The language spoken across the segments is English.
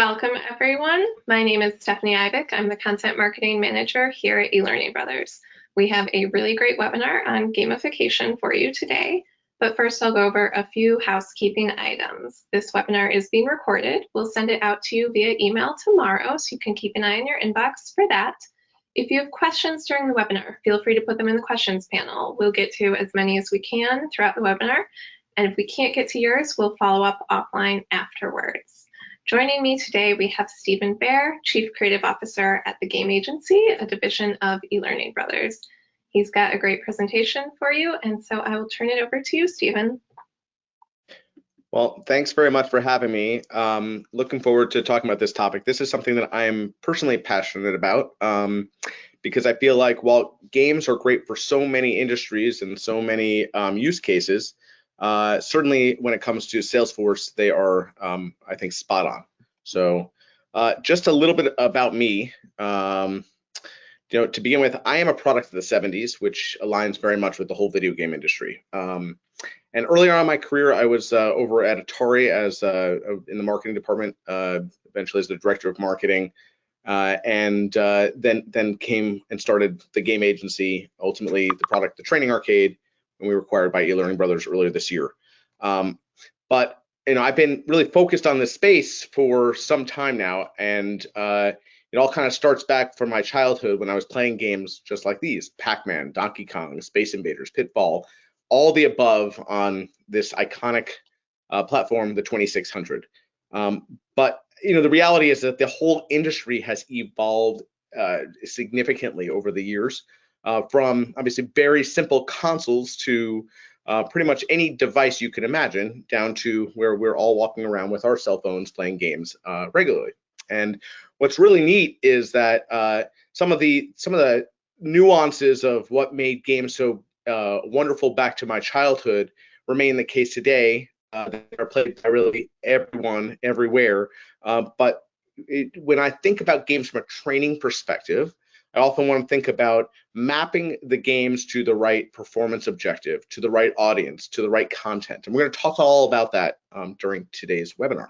Welcome, everyone. My name is Stephanie Ivick. I'm the Content Marketing Manager here at eLearning Brothers. We have a really great webinar on gamification for you today, but first I'll go over a few housekeeping items. This webinar is being recorded. We'll send it out to you via email tomorrow, so you can keep an eye on your inbox for that. If you have questions during the webinar, feel free to put them in the questions panel. We'll get to as many as we can throughout the webinar, and if we can't get to yours, we'll follow up offline afterwards. Joining me today, we have Baer, Chief Creative Officer at the Game Agency, a division of eLearning Brothers. He's got a great presentation for you, and so I will turn it over to you, Stephen. Well, thanks very much for having me. Looking forward to talking about this topic. This is something that I am personally passionate about because I feel like while games are great for so many industries and so many use cases, certainly when it comes to Salesforce, they are, I think, spot on. So just a little bit about me. To begin with, I am a product of the 70s, which aligns very much with the whole video game industry. And earlier on in my career, I was over at Atari as in the marketing department, eventually as the director of marketing, and then came and started the game agency, ultimately the Training Arcade, and we were acquired by eLearning Brothers earlier this year. But I've been really focused on this space for some time now, and it all kind of starts back from my childhood when I was playing games just like these: Pac-Man, Donkey Kong, Space Invaders, Pitfall, all the above on this iconic platform, the 2600. But the reality is that the whole industry has evolved significantly over the years. From obviously very simple consoles to pretty much any device you can imagine, down to where we're all walking around with our cell phones playing games regularly. And what's really neat is that some of the nuances of what made games so wonderful back to my childhood remain the case today. They are played by really everyone, everywhere. But when I think about games from a training perspective, I often want to think about mapping the games to the right performance objective, to the right audience, to the right content. And we're going to talk all about that during today's webinar.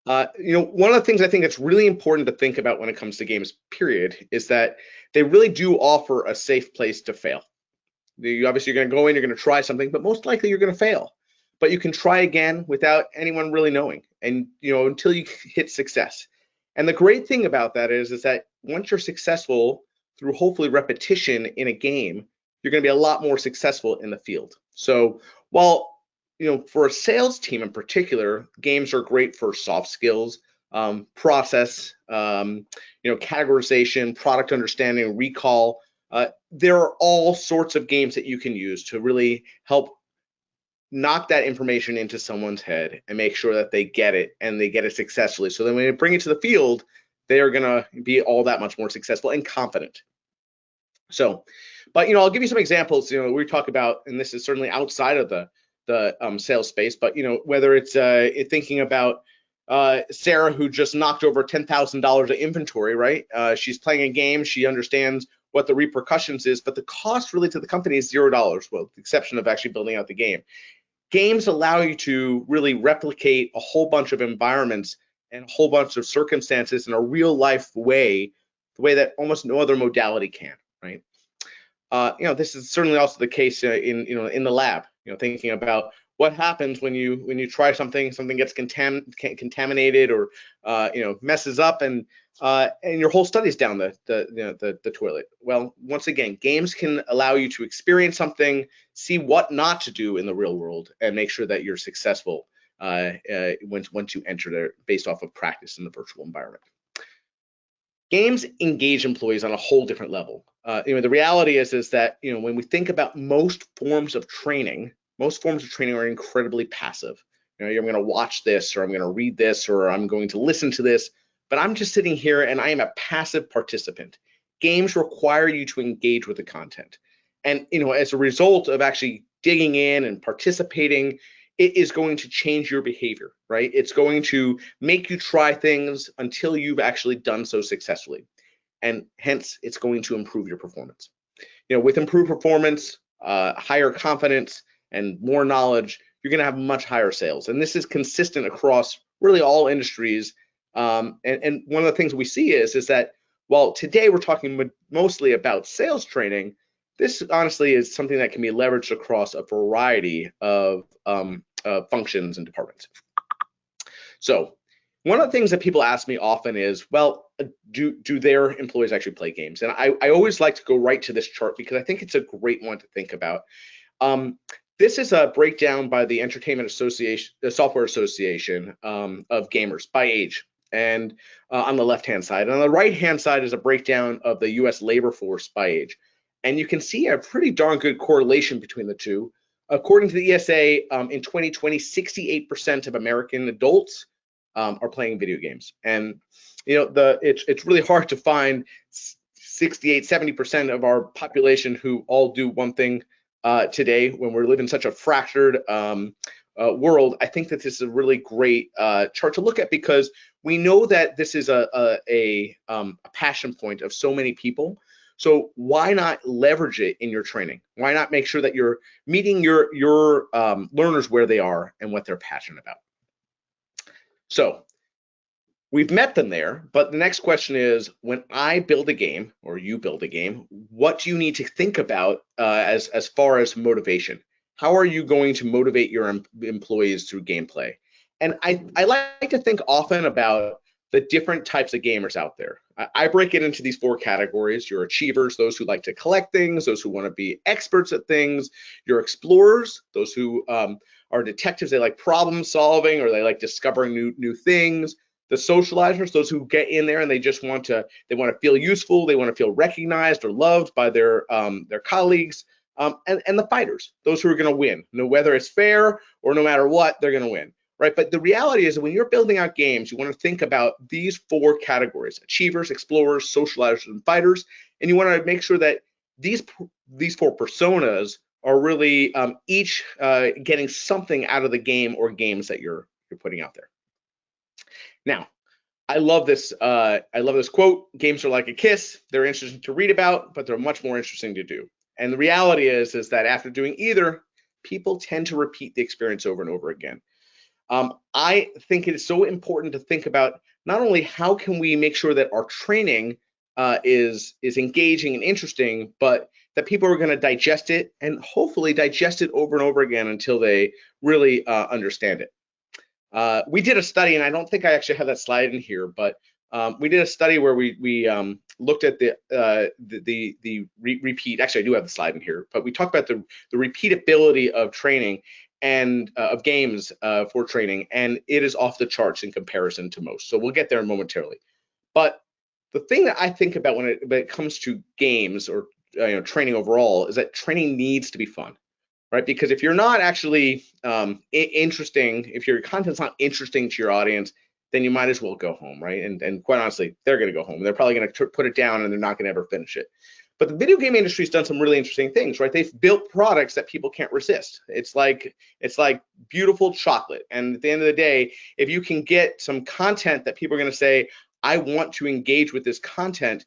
One of the things I think that's really important to think about when it comes to games, period, is that they really do offer a safe place to fail. Obviously, you're going to go in, you're going to try something, but most likely you're going to fail. But you can try again without anyone really knowing, and until you hit success. And the great thing about that is that once you're successful through hopefully repetition in a game, you're going to be a lot more successful in the field. So while for a sales team in particular, games are great for soft skills, process, categorization, product understanding, recall. There are all sorts of games that you can use to really help knock that information into someone's head and make sure that they get it and they get it successfully. So then when they bring it to the field, they are going to be all that much more successful and confident. So, but I'll give you some examples. We talk about, and this is certainly outside of the sales space, but whether it's thinking about Sarah, who just knocked over $10,000 of inventory, right? She's playing a game, she understands what the repercussions is, but the cost really to the company is $0, well, with the exception of actually building out the game. Games allow you to really replicate a whole bunch of environments and a whole bunch of circumstances in a real life way, the way that almost no other modality can, right? This is certainly also the case in the lab. Thinking about what happens when you try something gets contaminated or messes up, and your whole study's down the toilet. Well, once again, games can allow you to experience something, see what not to do in the real world, and make sure that you're successful once you enter there based off of practice in the virtual environment. Games engage employees on a whole different level. The reality is that when we think about most forms of training are incredibly passive. I'm going to watch this, or I'm going to read this, or I'm going to listen to this, but I'm just sitting here and I am a passive participant. Games require you to engage with the content. And as a result of actually digging in and participating, it is going to change your behavior, right? It's going to make you try things until you've actually done so successfully. And hence, it's going to improve your performance. With improved performance, higher confidence, and more knowledge, you're going to have much higher sales. And this is consistent across really all industries. And one of the things we see is that while today we're talking mostly about sales training, this honestly is something that can be leveraged across a variety of functions and departments. So one of the things that people ask me often is, well, do their employees actually play games? And I always like to go right to this chart because I think it's a great one to think about. This is a breakdown by the Entertainment Association, the Software Association, of gamers by age, and on the left-hand side. And on the right-hand side is a breakdown of the U.S. labor force by age. And you can see a pretty darn good correlation between the two. According to the ESA, in 2020, 68% of American adults are playing video games. And it's really hard to find 68, 70% of our population who all do one thing today when we're living in such a fractured world. I think that this is a really great chart to look at because we know that this is a passion point of so many people. So why not leverage it in your training? Why not make sure that you're meeting your learners where they are and what they're passionate about? So we've met them there, but the next question is, when I build a game or you build a game, what do you need to think about as far as motivation? How are you going to motivate your employees through gameplay? And I like to think often about the different types of gamers out there. I break it into these 4 categories. Your achievers, those who like to collect things, those who want to be experts at things. Your explorers, those who are detectives, they like problem solving or they like discovering new things. The socializers, those who get in there and they just want to feel useful, they want to feel recognized or loved by their colleagues. And the fighters, those who are going to win, whether it's fair or no matter what, they're going to win. Right, but the reality is that when you're building out games, you want to think about these 4 categories: achievers, explorers, socializers, and fighters, and you want to make sure that these 4 personas are really each getting something out of the game or games that you're putting out there. Now, I love this quote: "Games are like a kiss. They're interesting to read about, but they're much more interesting to do." And the reality is that after doing either, people tend to repeat the experience over and over again. I think it is so important to think about not only how can we make sure that our training is engaging and interesting, but that people are going to digest it and hopefully digest it over and over again until they really understand it. We did a study, and I don't think I actually have that slide in here, but we did a study where we looked at the repeat. Actually, I do have the slide in here, but we talked about the repeatability of training and of games for training, and it is off the charts in comparison to most. So we'll get there momentarily. But the thing that I think about when it comes to games or training overall is that training needs to be fun, right? Because if you're not actually interesting, if your content's not interesting to your audience, then you might as well go home, right? And quite honestly, they're going to go home. They're probably going to put it down, and they're not going to ever finish it. But the video game industry's done some really interesting things, right? They've built products that people can't resist. It's like beautiful chocolate. And at the end of the day, if you can get some content that people are going to say, I want to engage with this content,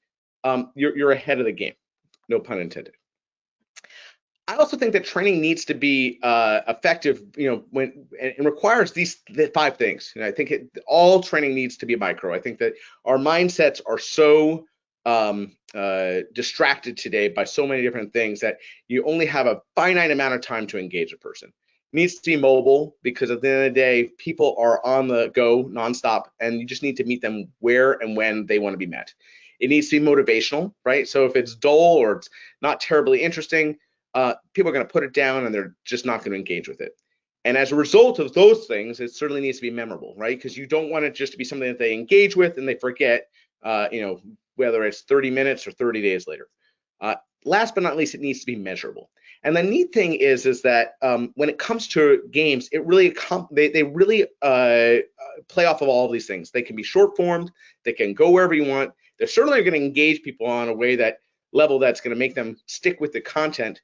you're ahead of the game. No pun intended. I also think that training needs to be effective, when it requires the 5 things. And I think all training needs to be micro. I think that our mindsets are so distracted today by so many different things that you only have a finite amount of time to engage a person. It needs to be mobile because at the end of the day, people are on the go nonstop, and you just need to meet them where and when they want to be met. It needs to be motivational, right? So if it's dull or it's not terribly interesting, people are going to put it down and they're just not going to engage with it. And as a result of those things, it certainly needs to be memorable, right? Because you don't want it just to be something that they engage with and they forget, whether it's 30 minutes or 30 days later. Last but not least, it needs to be measurable. And the neat thing is that when it comes to games, they really play off of all of these things. They can be short formed, they can go wherever you want. They're certainly going to engage people on a way that's going to make them stick with the content.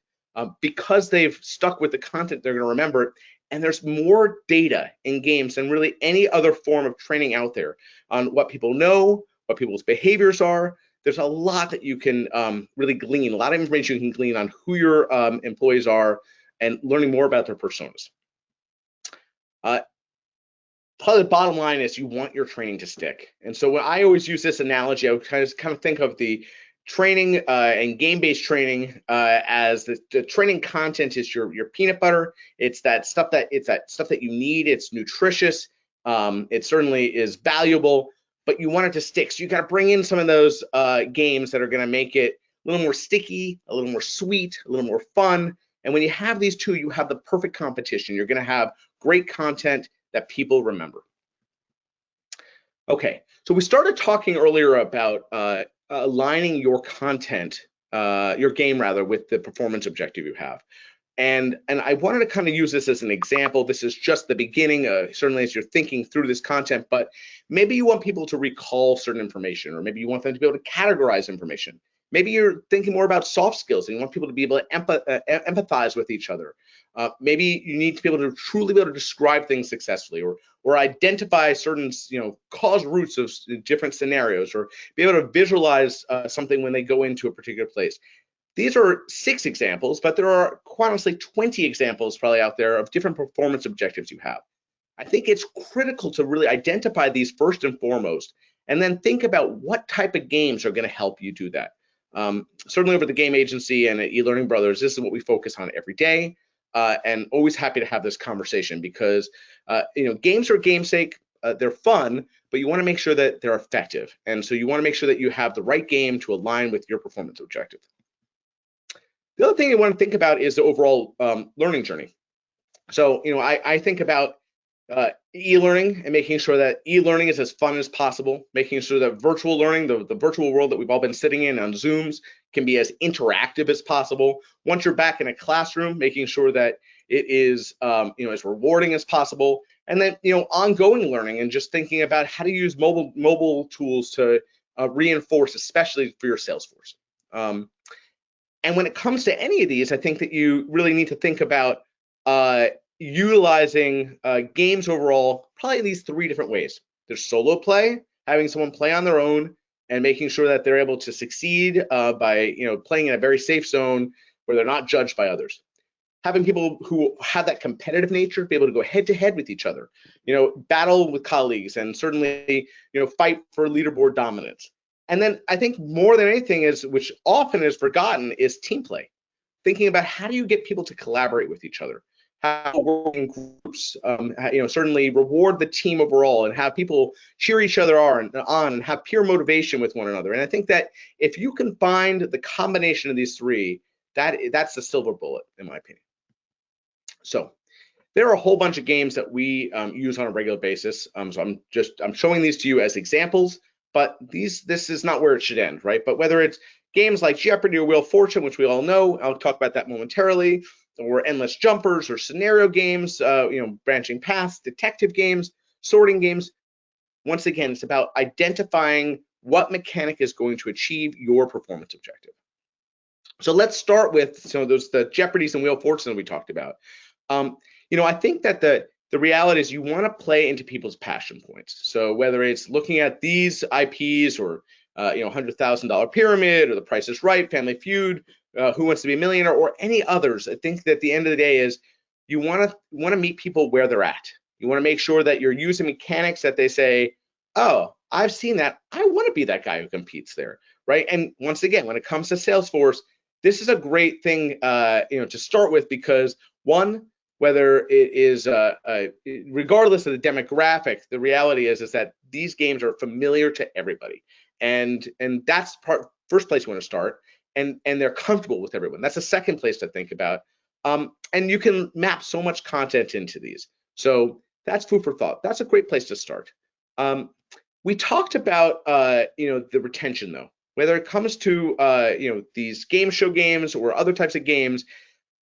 Because they've stuck with the content, they're going to remember it. And there's more data in games than really any other form of training out there on what people know, what people's behaviors are. There's a lot that you can really glean, a lot of information you can glean on who your employees are and learning more about their personas. Probably the bottom line is you want your training to stick. And so when I always use this analogy, I would kind of think of the training and game-based training as the training content is your peanut butter. It's that stuff that you need. It's nutritious. It certainly is valuable, but you want it to stick. So you got to bring in some of those games that are going to make it a little more sticky, a little more sweet, a little more fun. And when you have these two, you have the perfect competition. You're going to have great content that people remember. Okay, so we started talking earlier about aligning your content, your game rather, with the performance objective you have. And I wanted to kind of use this as an example. This is just the beginning, certainly as you're thinking through this content, but maybe you want people to recall certain information, or maybe you want them to be able to categorize information. Maybe you're thinking more about soft skills and you want people to be able to empathize with each other. Maybe you need to be able to truly be able to describe things successfully, or identify certain, cause roots of different scenarios, or be able to visualize something when they go into a particular place. These are 6 examples, but there are quite honestly 20 examples probably out there of different performance objectives you have. I think it's critical to really identify these first and foremost, and then think about what type of games are going to help you do that. Certainly over the game agency and at eLearning Brothers, this is what we focus on every day, and always happy to have this conversation because games are game's sake. They're fun, but you want to make sure that they're effective, and so you want to make sure that you have the right game to align with your performance objective. The other thing you want to think about is the overall learning journey. So, I think about e-learning and making sure that e-learning is as fun as possible, making sure that virtual learning, the virtual world that we've all been sitting in on Zooms, can be as interactive as possible. Once you're back in a classroom, making sure that it is as rewarding as possible. And then, ongoing learning and just thinking about how to use mobile tools to reinforce, especially for your sales force. And when it comes to any of these, I think that you really need to think about utilizing games overall, probably these 3 different ways. There's solo play, having someone play on their own and making sure that they're able to succeed by playing in a very safe zone where they're not judged by others. Having people who have that competitive nature be able to go head to head with each other, battle with colleagues, and certainly fight for leaderboard dominance. And then I think more than anything which often is forgotten, is team play. Thinking about how do you get people to collaborate with each other, how to work in groups, certainly reward the team overall and have people cheer each other on and have peer motivation with one another. And I think that if you can find the combination of these 3, that's the silver bullet, in my opinion. So there are a whole bunch of games that we use on a regular basis. So I'm showing these to you as examples. But this is not where it should end, right? But whether it's games like Jeopardy or Wheel of Fortune, which we all know, I'll talk about that momentarily, or Endless Jumpers or scenario games, branching paths, detective games, sorting games. Once again, it's about identifying what mechanic is going to achieve your performance objective. So let's start with the Jeopardies and Wheel of Fortune that we talked about. I think that the reality is you want to play into people's passion points. So whether it's looking at these IPs or $100,000 Pyramid or The Price is Right, Family Feud, Who Wants to Be a Millionaire, or any others, I think that at the end of the day is you want to meet people where they're at. You want to make sure that you're using mechanics that they say, oh, I've seen that. I want to be that guy who competes there, right? And once again, when it comes to Salesforce, this is a great thing to start with because one, whether it is regardless of the demographic, the reality is that these games are familiar to everybody, and that's first place you want to start, and they're comfortable with everyone. That's the second place to think about, and you can map so much content into these. So that's food for thought. That's a great place to start. We talked about the retention though. Whether it comes to these game show games or other types of games,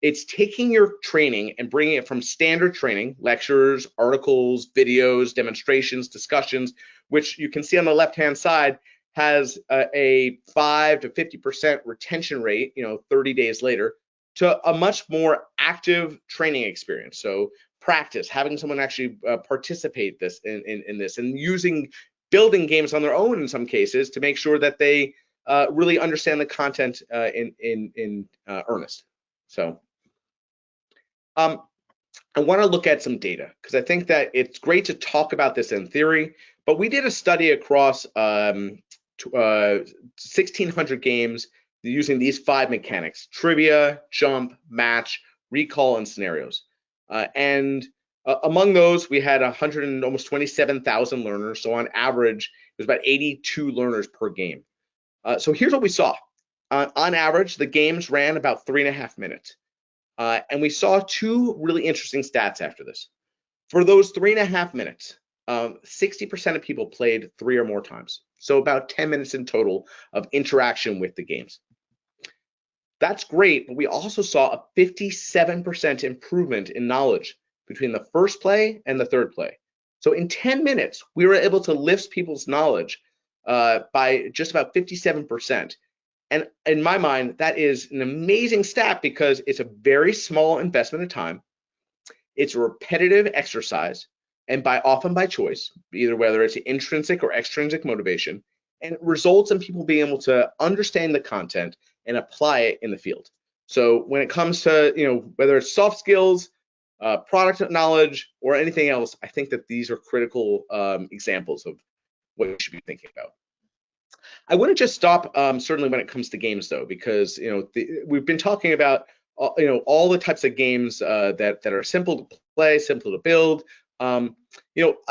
it's taking your training and bringing it from standard training, lectures, articles, videos, demonstrations, discussions, which you can see on the left-hand side has a 5 to 50% retention rate, 30 days later, to a much more active training experience. So practice, having someone actually participate in this, and building games on their own in some cases to make sure that they really understand the content in earnest. So I want to look at some data because I think that it's great to talk about this in theory, but we did a study across 1,600 games using these 5 mechanics: trivia, jump, match, recall, and scenarios. And among those, we had 100 and almost 27,000 learners. So on average, it was about 82 learners per game. So here's what we saw. On average, the games ran about 3.5 minutes. And we saw 2 really interesting stats after this. For those 3.5 minutes, 60% of people played 3 or more times. So about 10 minutes in total of interaction with the games. That's great, but we also saw a 57% improvement in knowledge between the first play and the third play. So in 10 minutes, we were able to lift people's knowledge by just about 57%. And in my mind, that is an amazing stat because it's a very small investment of time. It's a repetitive exercise, and often by choice, either whether it's intrinsic or extrinsic motivation, and it results in people being able to understand the content and apply it in the field. So when it comes to whether it's soft skills, product knowledge, or anything else, I think that these are critical examples of what you should be thinking about. I wouldn't just stop certainly when it comes to games though, because we've been talking about all the types of games that are simple to play, simple to build. I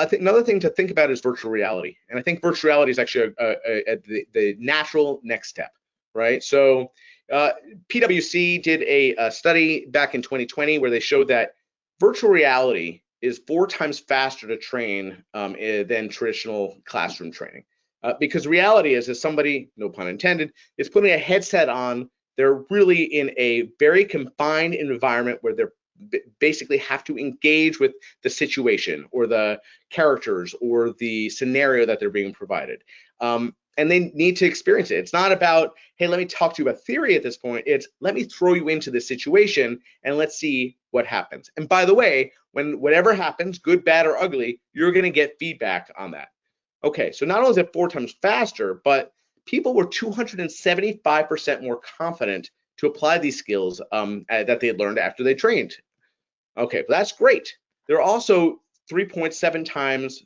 think another thing to think about is virtual reality, and I think virtual reality is actually the natural next step, right? So PwC did a study back in 2020 where they showed that virtual reality is 4 times faster to train than traditional classroom training. Because reality is, as somebody, no pun intended, is putting a headset on, they're really in a very confined environment where they're basically have to engage with the situation or the characters or the scenario that they're being provided. And they need to experience it. It's not about, hey, let me talk to you about theory at this point. It's let me throw you into this situation and let's see what happens. And by the way, when whatever happens, good, bad, or ugly, you're going to get feedback on that. Okay, so not only is it 4 times faster, but people were 275% more confident to apply these skills that they had learned after they trained. Okay, well, that's great. They're also 3.7 times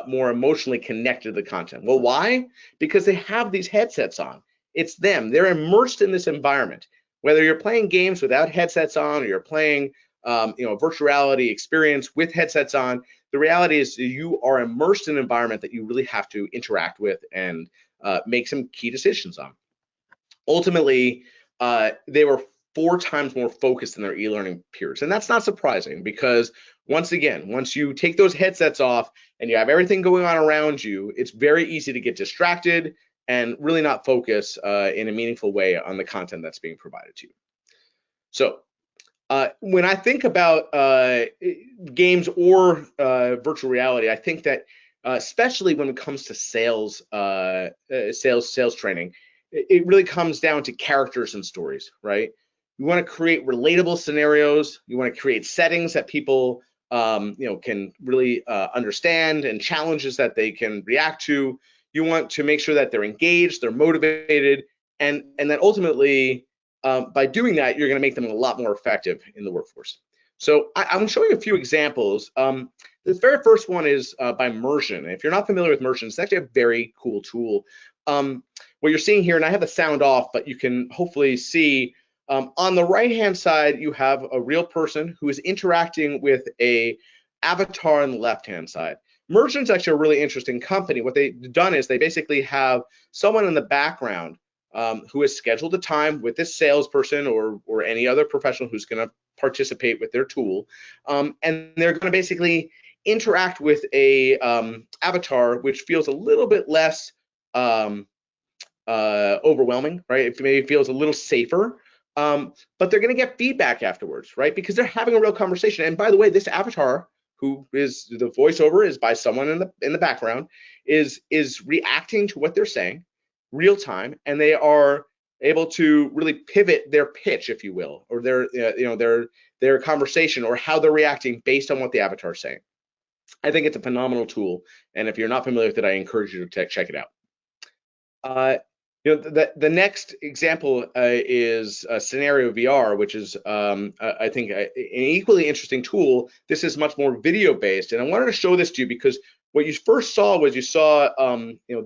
more emotionally connected to the content. Well, why? Because they have these headsets on. It's them. They're immersed in this environment. Whether you're playing games without headsets on or you're playing a virtual reality experience with headsets on, the reality is you are immersed in an environment that you really have to interact with and make some key decisions on. Ultimately, they were 4 times more focused than their e-learning peers. And that's not surprising because once again, once you take those headsets off and you have everything going on around you, it's very easy to get distracted and really not focus in a meaningful way on the content that's being provided to you. So when I think about games or virtual reality, I think that especially when it comes to sales training, it really comes down to characters and stories, right? You want to create relatable scenarios. You want to create settings that people can really understand and challenges that they can react to. You want to make sure that they're engaged, they're motivated, and that ultimately by doing that, you're going to make them a lot more effective in the workforce. So I'm showing a few examples. The very first one is by Mersion. If you're not familiar with Mersion, it's actually a very cool tool. What you're seeing here, and I have the sound off, but you can hopefully see on the right-hand side, you have a real person who is interacting with a avatar on the left-hand side. Mersion's actually a really interesting company. What they've done is they basically have someone in the background who has scheduled a time with this salesperson or any other professional who's going to participate with their tool, and they're going to basically interact with a avatar which feels a little bit less overwhelming, right? It maybe feels a little safer, but they're going to get feedback afterwards, right? Because they're having a real conversation. And by the way, this avatar, who is the voiceover is by someone in the background, is reacting to what they're saying real time, and they are able to really pivot their pitch, if you will, or their conversation or how they're reacting based on what the avatar is saying. I think it's a phenomenal tool, and if you're not familiar with it, I encourage you to check it out. The next example is Scenario VR, which is I think an equally interesting tool. This is much more video based, and I wanted to show this to you because what you first saw was you saw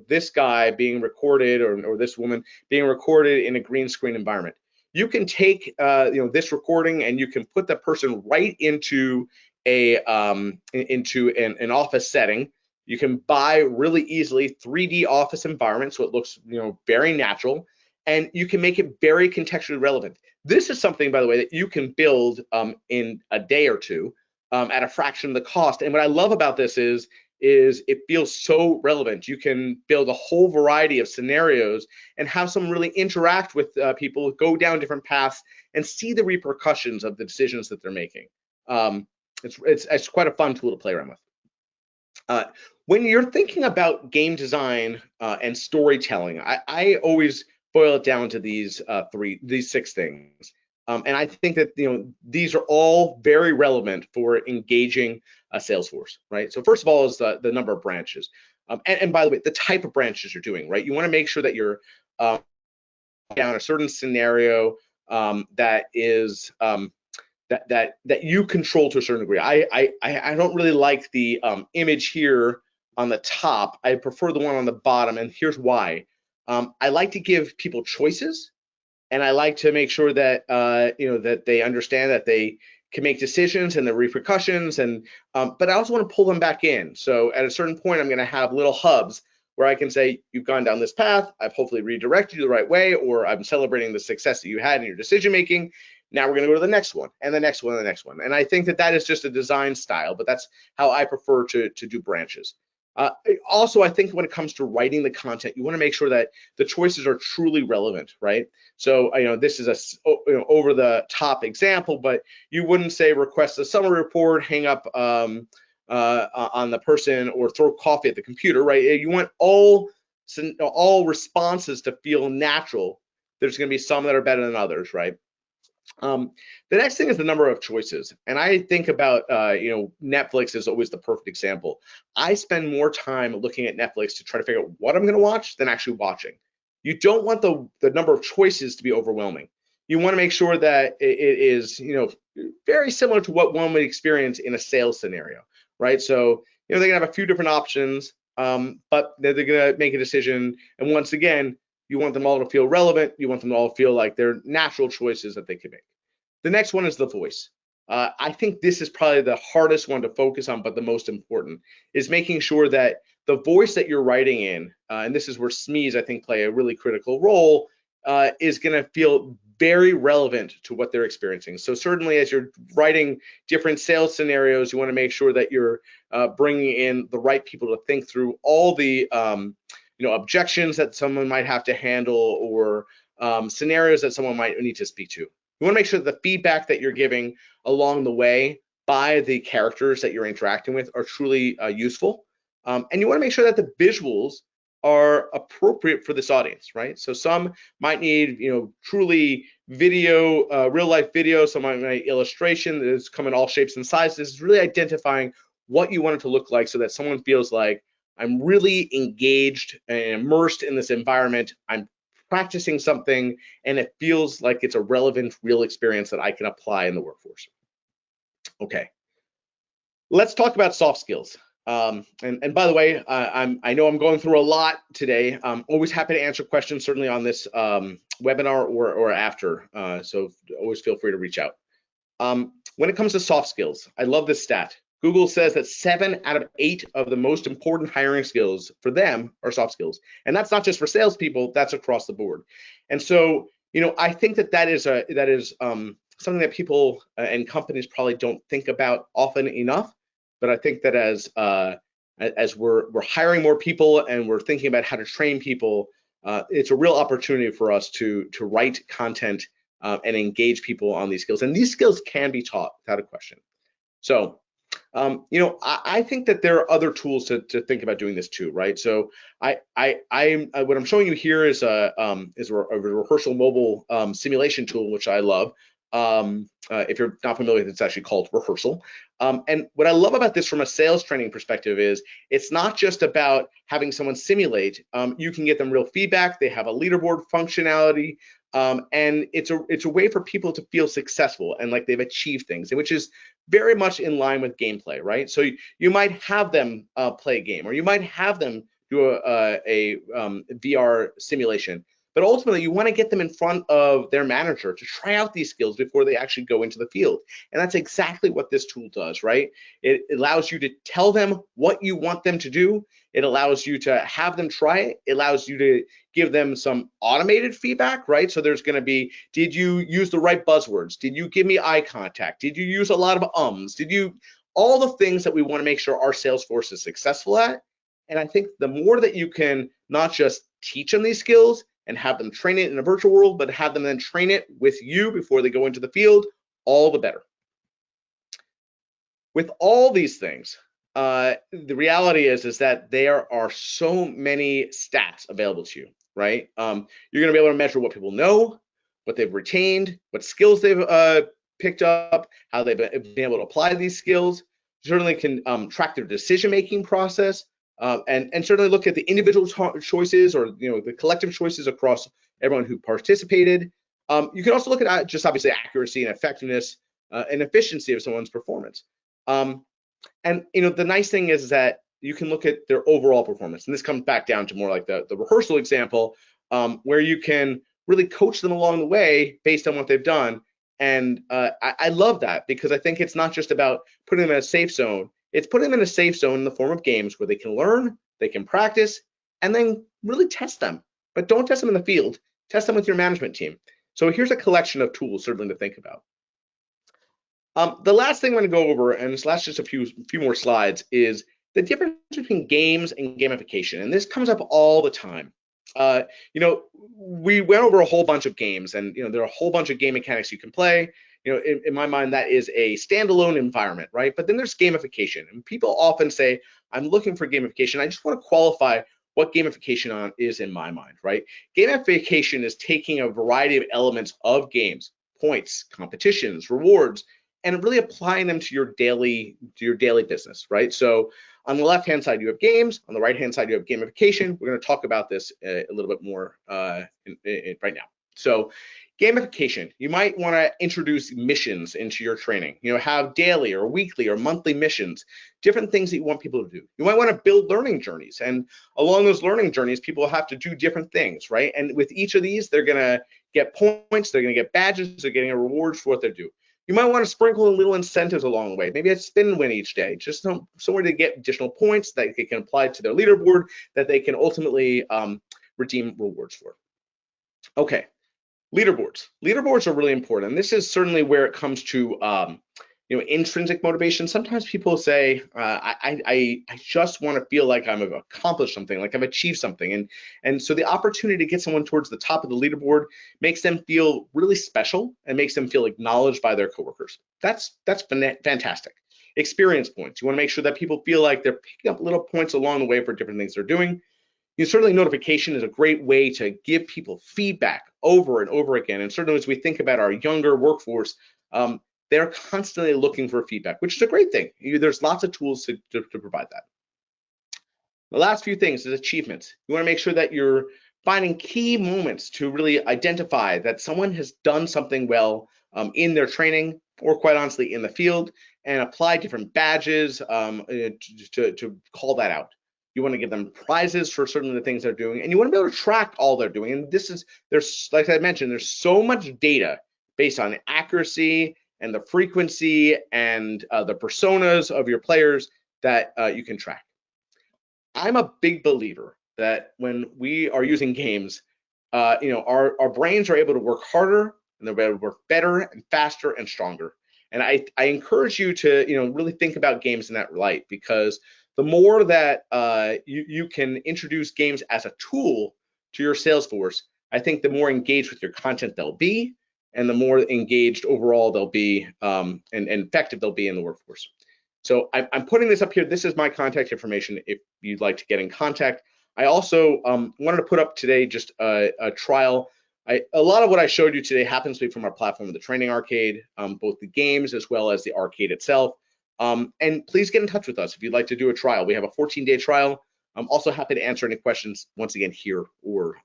this guy being recorded or this woman being recorded in a green screen environment. You can take this recording and you can put the person right into an office setting. You can buy really easily 3D office environment, so it looks, very natural, and you can make it very contextually relevant. This is something, by the way, that you can build in a day or two at a fraction of the cost. And what I love about this is it feels so relevant. You can build a whole variety of scenarios and have someone really interact with people, go down different paths, and see the repercussions of the decisions that they're making. It's quite a fun tool to play around with. When you're thinking about game design and storytelling, I always boil it down to these six things. And I think that these are all very relevant for engaging a sales force, right? So first of all is the number of branches. And by the way, the type of branches you're doing, right? You want to make sure that you're down a certain scenario that is that you control to a certain degree. I don't really like the image here on the top. I prefer the one on the bottom, and here's why. I like to give people choices, and I like to make sure that that they understand that they can make decisions and the repercussions, and but I also want to pull them back in. So at a certain point, I'm going to have little hubs where I can say, you've gone down this path, I've hopefully redirected you the right way, or I'm celebrating the success that you had in your decision making. Now we're going to go to the next one, and the next one, and the next one. And I think that is just a design style, but that's how I prefer to do branches. Also, I think when it comes to writing the content, you want to make sure that the choices are truly relevant, right? So, this is a over the top example, but you wouldn't say request a summary report, hang up on the person, or throw coffee at the computer, right? You want all responses to feel natural. There's going to be some that are better than others, right? The next thing is the number of choices. And I think about, Netflix is always the perfect example. I spend more time looking at Netflix to try to figure out what I'm going to watch than actually watching. You don't want the number of choices to be overwhelming. You want to make sure that it is, very similar to what one would experience in a sales scenario, right? So, they're going to have a few different options, but they're going to make a decision. And once again, you want them all to feel relevant. You want them to all feel like they're natural choices that they can make. The next one is the voice. I think this is probably the hardest one to focus on, but the most important, is making sure that the voice that you're writing in, and this is where SMEs, I think, play a really critical role, is going to feel very relevant to what they're experiencing. So certainly as you're writing different sales scenarios, you want to make sure that you're bringing in the right people to think through all the objections that someone might have to handle, or scenarios that someone might need to speak to. You want to make sure that the feedback that you're giving along the way by the characters that you're interacting with are truly useful. And you want to make sure that the visuals are appropriate for this audience, right? So some might need, truly video, real life video, some might need illustration that is come in all shapes and sizes. It's really identifying what you want it to look like so that someone feels like, I'm really engaged and immersed in this environment. I'm practicing something, and it feels like it's a relevant, real experience that I can apply in the workforce. Okay, let's talk about soft skills. And by the way, I know I'm going through a lot today. I'm always happy to answer questions, certainly on this webinar or after. So always feel free to reach out. When it comes to soft skills, I love this stat. Google says that 7 out of 8 of the most important hiring skills for them are soft skills. And that's not just for salespeople, that's across the board. And so, I think that is something that people and companies probably don't think about often enough. But I think that as we're hiring more people and we're thinking about how to train people, it's a real opportunity for us to write content and engage people on these skills. And these skills can be taught without a question. So, I think that there are other tools to think about doing this too, right? So what I'm showing you here is a rehearsal mobile simulation tool, which I love. If you're not familiar with it, it's actually called rehearsal. And what I love about this from a sales training perspective is it's not just about having someone simulate. You can get them real feedback. They have a leaderboard functionality, and it's a way for people to feel successful and like they've achieved things, which is very much in line with gameplay, right? So you might have them play a game, or you might have them do a VR simulation. But ultimately, you want to get them in front of their manager to try out these skills before they actually go into the field. And that's exactly what this tool does, right? It allows you to tell them what you want them to do. It allows you to have them try it. It allows you to give them some automated feedback, right? So there's going to be, did you use the right buzzwords? Did you give me eye contact? Did you use a lot of ums? Did you, all the things that we want to make sure our sales force is successful at. And I think the more that you can not just teach them these skills and have them train it in a virtual world, but have them then train it with you before they go into the field, all the better. With all these things, the reality is that there are so many stats available to you, right? You're going to be able to measure what people know, what they've retained, what skills they've picked up, how they've been able to apply these skills. You certainly can track their decision-making process, and certainly look at the individual choices, or the collective choices across everyone who participated. You can also look at just obviously accuracy and effectiveness and efficiency of someone's performance. And the nice thing is that you can look at their overall performance, and this comes back down to more like the rehearsal example, where you can really coach them along the way based on what they've done. And I love that, because I think it's not just about putting them in a safe zone. It's putting them in a safe zone in the form of games where they can learn, they can practice, and then really test them. But don't test them in the field. Test them with your management team. So here's a collection of tools certainly to think about. The last thing I'm going to go over, and this last just a few more slides, is the difference between games and gamification. And this comes up all the time. We went over a whole bunch of games, and there are a whole bunch of game mechanics you can play. In my mind, that is a standalone environment, right? But then there's gamification, and people often say, I'm looking for gamification. I just want to qualify what gamification is in my mind, right? Gamification is taking a variety of elements of games, points, competitions, rewards, and really applying them to your daily business, right? So on the left-hand side, you have games. On the right-hand side, you have gamification. We're going to talk about this a little bit more right now. So gamification, you might want to introduce missions into your training. Have daily or weekly or monthly missions, different things that you want people to do. You might want to build learning journeys, and along those learning journeys, people have to do different things, right? And with each of these, they're going to get points, they're going to get badges, they're getting a reward for what they do. You might want to sprinkle in little incentives along the way, maybe a spin win each day, just somewhere to get additional points that they can apply to their leaderboard that they can ultimately redeem rewards for. Okay, leaderboards. Leaderboards are really important. And this is certainly where it comes to intrinsic motivation. Sometimes people say, I just want to feel like I've accomplished something, like I've achieved something. And so the opportunity to get someone towards the top of the leaderboard makes them feel really special and makes them feel acknowledged by their coworkers. That's fantastic. Experience points. You want to make sure that people feel like they're picking up little points along the way for different things they're doing. Certainly notification is a great way to give people feedback over and over again. And certainly as we think about our younger workforce, they're constantly looking for feedback, which is a great thing. There's lots of tools to provide that. The last few things is achievements. You want to make sure that you're finding key moments to really identify that someone has done something well in their training, or quite honestly in the field, and apply different badges to call that out. You want to give them prizes for certain of the things they're doing, and you want to be able to track all they're doing. And there's, like I mentioned, there's so much data based on accuracy and the frequency and the personas of your players that you can track. I'm a big believer that when we are using games, our brains are able to work harder, and they're able to work better and faster and stronger. And I encourage you to really think about games in that light, because the more that you can introduce games as a tool to your sales force, I think the more engaged with your content they'll be, and the more engaged overall they'll be and effective they'll be in the workforce. So I'm putting this up here. This is my contact information if you'd like to get in contact. I also wanted to put up today just a trial A lot of what I showed you today happens to be from our platform, the Training Arcade, both the games as well as the arcade itself. And please get in touch with us if you'd like to do a trial. We have a 14-day trial. I'm also happy to answer any questions once again here or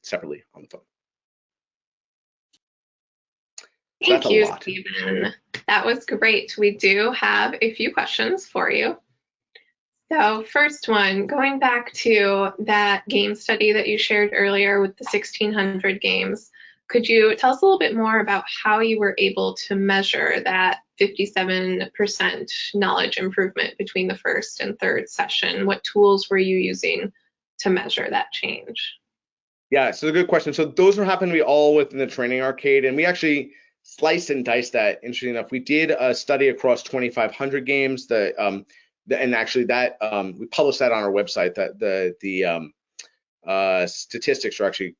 separately on the phone. So Thank that's a you, lot. Stephen. That was great. We do have a few questions for you. So first one, going back to that game study that you shared earlier with the 1,600 games, could you tell us a little bit more about how you were able to measure that 57% knowledge improvement between the first and third session? What tools were you using to measure that change? Yeah, so a good question. So those are happen to be all within the Training Arcade, and we actually sliced and diced that. Interesting enough, we did a study across 2,500 games. And actually that we published that on our website. That the statistics are actually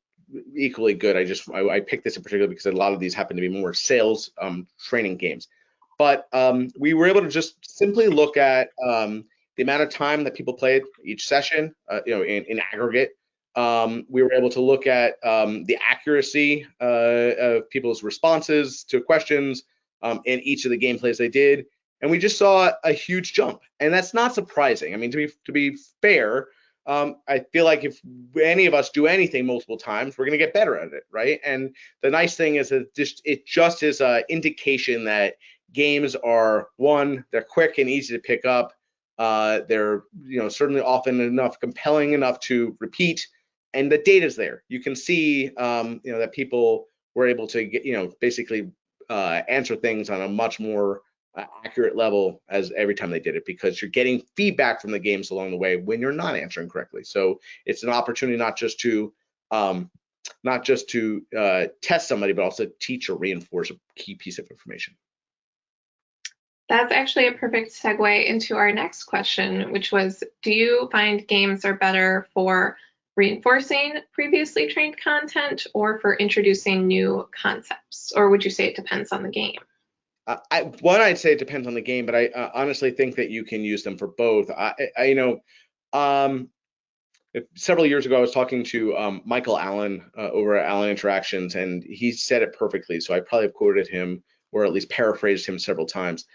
equally good. I picked this in particular because a lot of these happen to be more sales training games. But we were able to just simply look at the amount of time that people played each session, in aggregate. We were able to look at the accuracy of people's responses to questions in each of the gameplays they did, and we just saw a huge jump. And that's not surprising. I mean, to be fair, I feel like if any of us do anything multiple times, we're going to get better at it, right? And the nice thing is that it just is an indication that games are, one, they're quick and easy to pick up. They're certainly often enough compelling enough to repeat, and the data's there. You can see that people were able to get basically answer things on a much more accurate level as every time they did it, because you're getting feedback from the games along the way when you're not answering correctly. So it's an opportunity not just to test somebody, but also teach or reinforce a key piece of information. That's actually a perfect segue into our next question, which was, do you find games are better for reinforcing previously trained content or for introducing new concepts? Or would you say it depends on the game? I'd say it depends on the game, but I honestly think that you can use them for both. Several years ago, I was talking to Michael Allen over at Allen Interactions, and he said it perfectly. So I probably have quoted him or at least paraphrased him several times.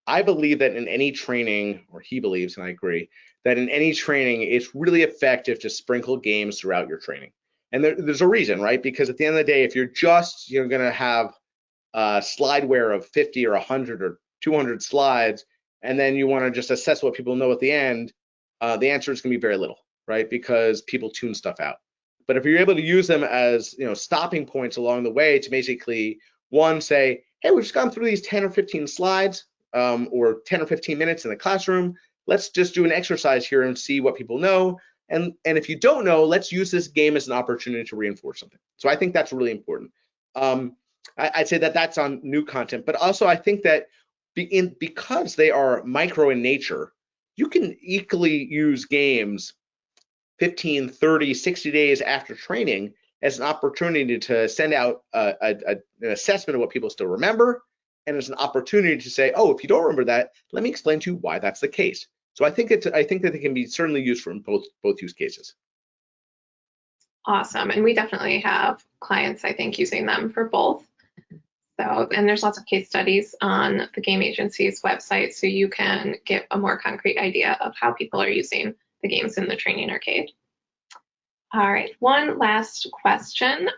I believe that in any training, or he believes, and I agree, that in any training, it's really effective to sprinkle games throughout your training. And there's a reason, right? Because at the end of the day, if you're just going to have slideware of 50 or 100 or 200 slides, and then you want to just assess what people know at the end, the answer is going to be very little, right? Because people tune stuff out. But if you're able to use them as stopping points along the way to basically, one, say, hey, we've just gone through these 10 or 15 slides, or 10 or 15 minutes in the classroom. Let's just do an exercise here and see what people know. And if you don't know, let's use this game as an opportunity to reinforce something. So I think that's really important. I'd say that that's on new content, but also I think that because they are micro in nature, you can equally use games 15, 30, 60 days after training as an opportunity to send out an assessment of what people still remember, and as an opportunity to say, oh, if you don't remember that, let me explain to you why that's the case. So I think that they can be certainly used for both use cases. Awesome. And we definitely have clients, I think, using them for both. So, and there's lots of case studies on the game agency's website, so you can get a more concrete idea of how people are using the games in the training arcade. All right, one last question.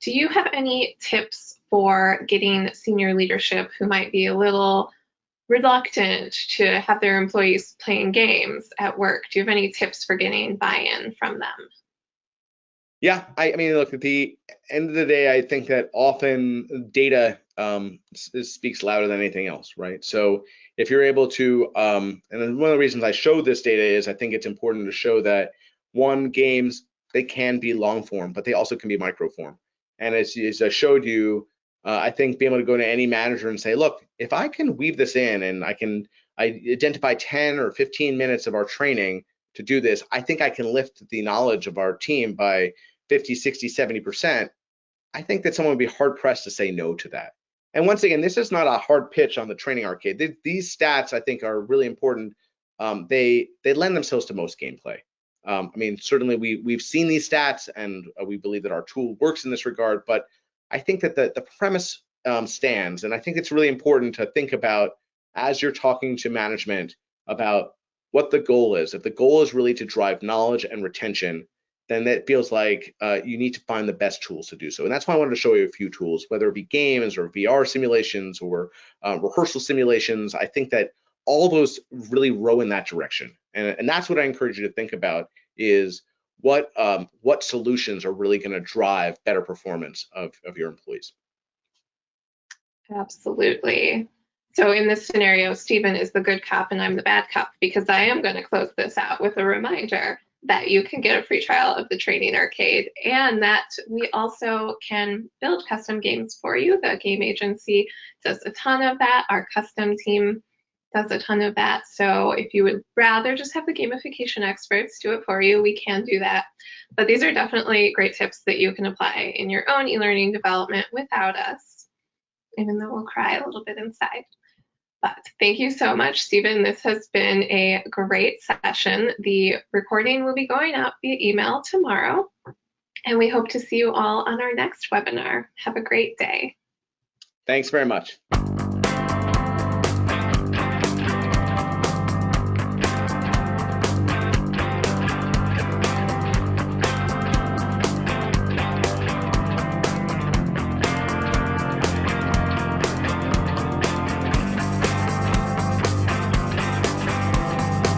Do you have any tips for getting senior leadership who might be a little reluctant to have their employees playing games at work? Do you have any tips for getting buy-in from them? Yeah, I mean, look, at the end of the day, I think that often data speaks louder than anything else, right? So if you're able to, and one of the reasons I show this data is I think it's important to show that, one, games, they can be long form, but they also can be micro form. And as I showed you, I think being able to go to any manager and say, look, if I can weave this in and I identify 10 or 15 minutes of our training to do this, I think I can lift the knowledge of our team by 50, 60, 70%. I think that someone would be hard pressed to say no to that. And once again, this is not a hard pitch on the training arcade. These stats, I think, are really important. They lend themselves to most gameplay. I mean, certainly we've seen these stats, and we believe that our tool works in this regard. But I think that the premise stands, and I think it's really important to think about as you're talking to management about what the goal is. If the goal is really to drive knowledge and retention, then that feels like you need to find the best tools to do so. And that's why I wanted to show you a few tools, whether it be games or VR simulations or rehearsal simulations. I think that all those really row in that direction. And that's what I encourage you to think about is what solutions are really going to drive better performance of your employees. Absolutely. So in this scenario, Stephen is the good cop and I'm the bad cop, because I am going to close this out with a reminder that you can get a free trial of the training arcade and that we also can build custom games for you. The game agency does a ton of that. Our custom team does a ton of that. So if you would rather just have the gamification experts do it for you, we can do that. But these are definitely great tips that you can apply in your own e-learning development without us, even though we'll cry a little bit inside. But thank you so much, Stephen. This has been a great session. The recording will be going out via email tomorrow, and we hope to see you all on our next webinar. Have a great day. Thanks very much.